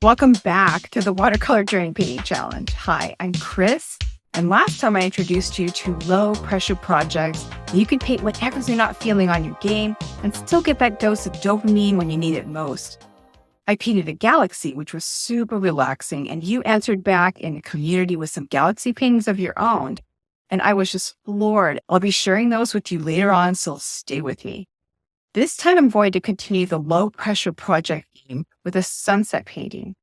Welcome back to the Watercolor Drawing Painting Challenge. Hi, I'm Chris, and last time I introduced you to low-pressure projects that you can paint whenever you're not feeling on your game and still get that dose of dopamine when you need it most. I painted a galaxy, which was super relaxing, and you answered back in a community with some galaxy paintings of your own, and I was just floored. I'll be sharing those with you later on, so stay with me. This time I'm going to continue the low-pressure project theme with a sunset painting.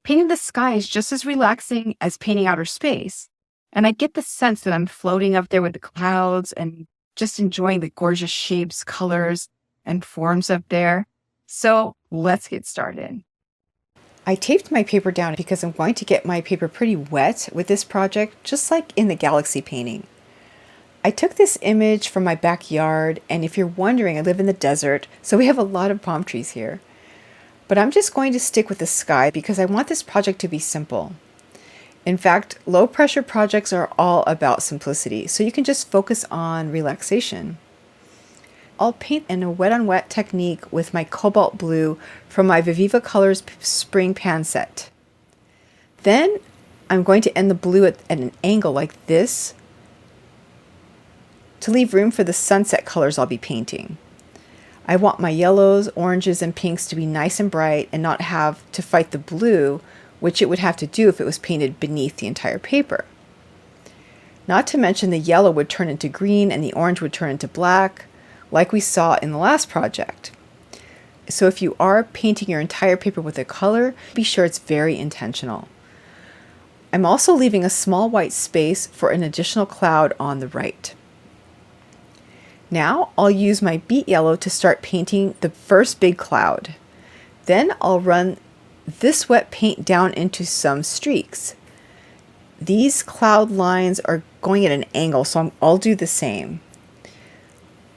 Painting the sky is just as relaxing as painting outer space, and I get the sense that I'm floating up there with the clouds and just enjoying the gorgeous shapes, colors, and forms up there. So let's get started. I taped my paper down because I'm going to get my paper pretty wet with this project, just like in the galaxy painting. I took this image from my backyard, and if you're wondering, I live in the desert, so we have a lot of palm trees here. But I'm just going to stick with the sky because I want this project to be simple. In fact, low pressure projects are all about simplicity, so you can just focus on relaxation. I'll paint in a wet on wet technique with my cobalt blue from my Viviva Colors spring pan set. Then I'm going to end the blue at an angle like this to leave room for the sunset colors I'll be painting. I want my yellows, oranges, and pinks to be nice and bright and not have to fight the blue, which it would have to do if it was painted beneath the entire paper. Not to mention the yellow would turn into green and the orange would turn into black, like we saw in the last project. So if you are painting your entire paper with a color, be sure it's very intentional. I'm also leaving a small white space for an additional cloud on the right. Now I'll use my beet yellow to start painting the first big cloud. Then I'll run this wet paint down into some streaks. These cloud lines are going at an angle, so I'll do the same.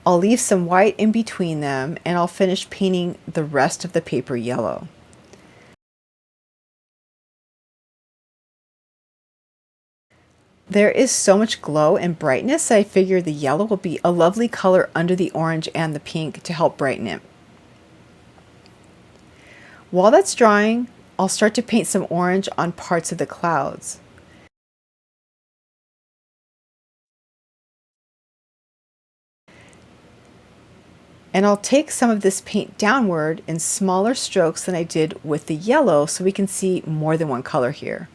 I'll leave some white in between them, and I'll finish painting the rest of the paper yellow. There is so much glow and brightness, I figure the yellow will be a lovely color under the orange and the pink to help brighten it. While that's drying, I'll start to paint some orange on parts of the clouds. And I'll take some of this paint downward in smaller strokes than I did with the yellow so we can see more than one color here.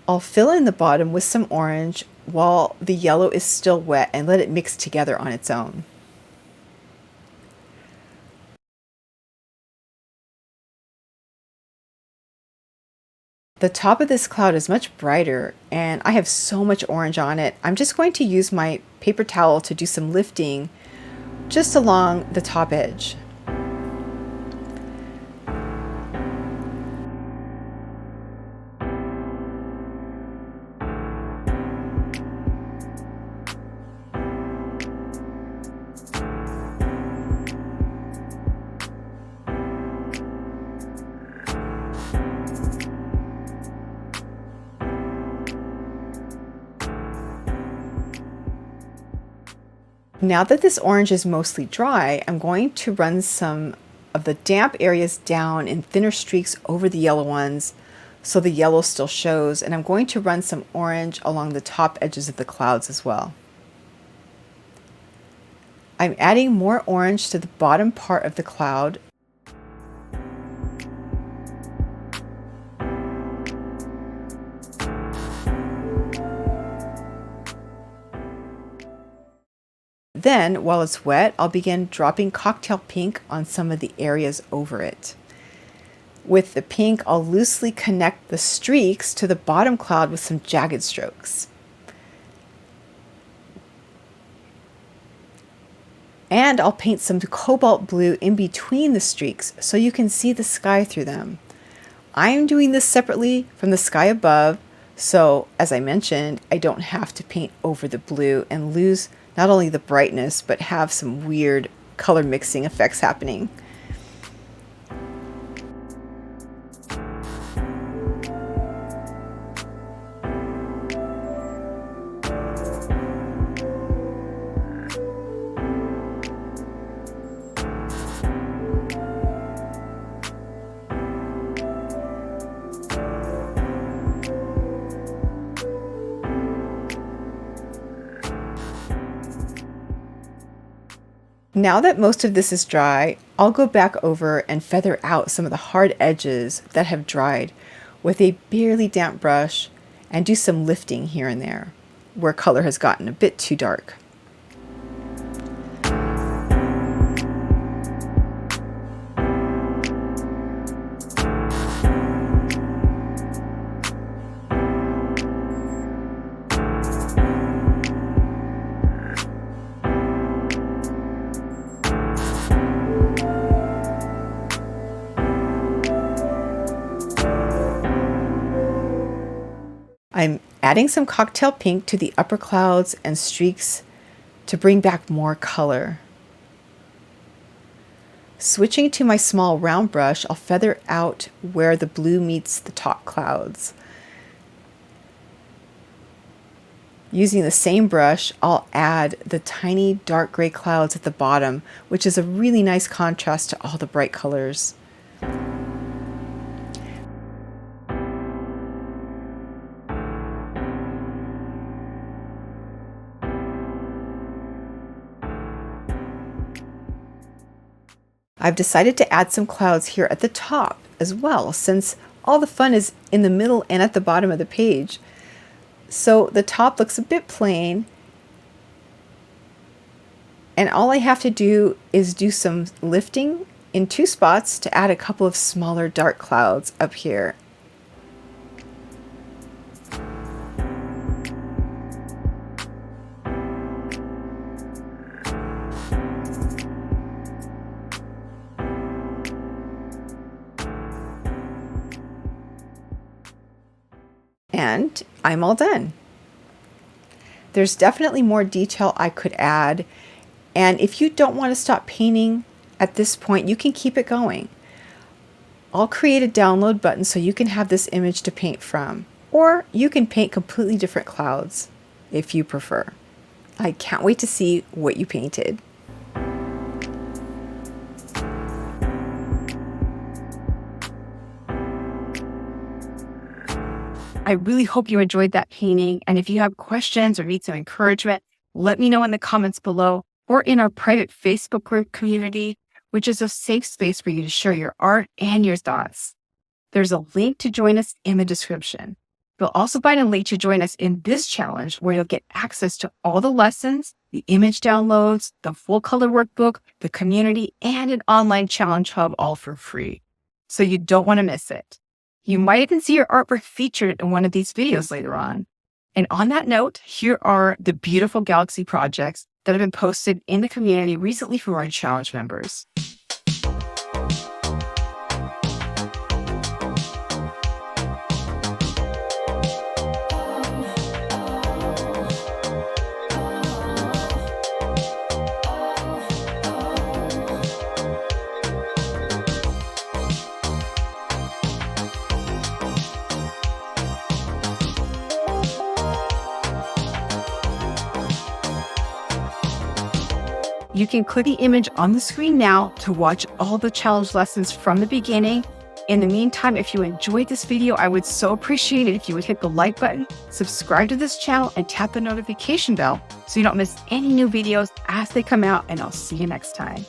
I'll fill in the bottom with some orange while the yellow is still wet and let it mix together on its own. The top of this cloud is much brighter and I have so much orange on it. I'm just going to use my paper towel to do some lifting just along the top edge. Now that this orange is mostly dry, I'm going to run some of the damp areas down in thinner streaks over the yellow ones so the yellow still shows, and I'm going to run some orange along the top edges of the clouds as well. I'm adding more orange to the bottom part of the cloud. Then, while it's wet, I'll begin dropping cocktail pink on some of the areas over it. With the pink, I'll loosely connect the streaks to the bottom cloud with some jagged strokes. And I'll paint some cobalt blue in between the streaks so you can see the sky through them. I'm doing this separately from the sky above, so as I mentioned, I don't have to paint over the blue and lose not only the brightness, but have some weird color mixing effects happening. Now that most of this is dry, I'll go back over and feather out some of the hard edges that have dried with a barely damp brush and do some lifting here and there where color has gotten a bit too dark. I'm adding some cocktail pink to the upper clouds and streaks to bring back more color. Switching to my small round brush, I'll feather out where the blue meets the top clouds. Using the same brush, I'll add the tiny dark gray clouds at the bottom, which is a really nice contrast to all the bright colors. I've decided to add some clouds here at the top as well, since all the fun is in the middle and at the bottom of the page. So the top looks a bit plain, and all I have to do is do some lifting in 2 spots to add a couple of smaller dark clouds up here. And I'm all done. There's definitely more detail I could add, and if you don't want to stop painting at this point, you can keep it going. I'll create a download button so you can have this image to paint from, or you can paint completely different clouds if you prefer. I can't wait to see what you painted. I really hope you enjoyed that painting. And if you have questions or need some encouragement, let me know in the comments below or in our private Facebook group community, which is a safe space for you to share your art and your thoughts. There's a link to join us in the description. You'll also find a link to join us in this challenge where you'll get access to all the lessons, the image downloads, the full color workbook, the community, and an online challenge hub all for free. So you don't want to miss it. You might even see your artwork featured in one of these videos later on. And on that note, here are the beautiful Galaxy projects that have been posted in the community recently from our challenge members. You can click the image on the screen now to watch all the challenge lessons from the beginning. In the meantime, if you enjoyed this video, I would so appreciate it if you would hit the like button, subscribe to this channel, and tap the notification bell so you don't miss any new videos as they come out, and I'll see you next time.